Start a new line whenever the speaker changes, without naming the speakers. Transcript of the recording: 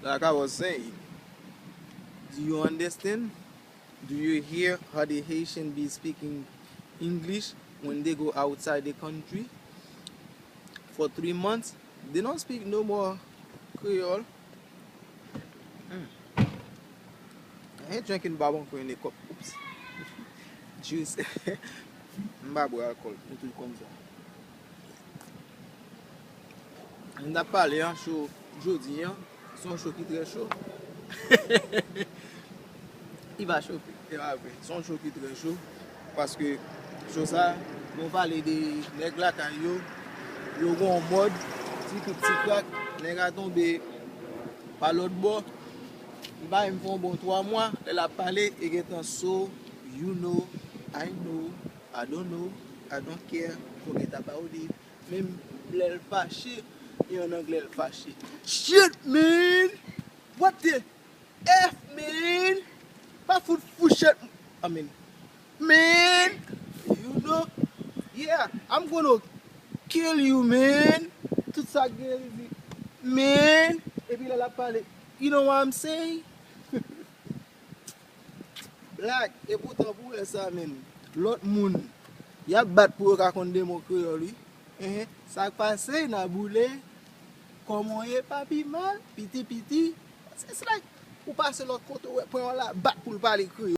like I was saying, do you understand? Do you hear how the Haitian be speaking English when they go outside the country for 3 months? They don't speak no more Creole. I ain't drinking babon in the cup. Oops. Juice. Mbabo alcool. Un truc comme ça. On a parlé un show jeudi, hein. Son show qui est très chaud. Il va chauffer. Il va après. Son show qui est très chaud. Parce que, sur ça, on parle des nègres là quand yo en mode, petit crack, nègres a tombé par l'autre bord. Il va me faire un bon 3 mois. Elle a parlé et il est en so, you know, I know, I don't know, I don't care. Forget about it. Même l'aile fâché, et en anglais elle fâché. Shit, man! What the F, man? Pas fou shit. I mean, man! You know? Yeah, I'm gonna kill you, man! Tout ça gueule, man! Et puis là, elle a parlé. You know what I'm saying? Black, et pourtant pour ça même, l'autre monde, y a battre pour raconter des mots créoles. Ça passe dans boulé, comment est papi mal, piti. C'est like, ou passer l'autre côté, pour la battre pour parler créole.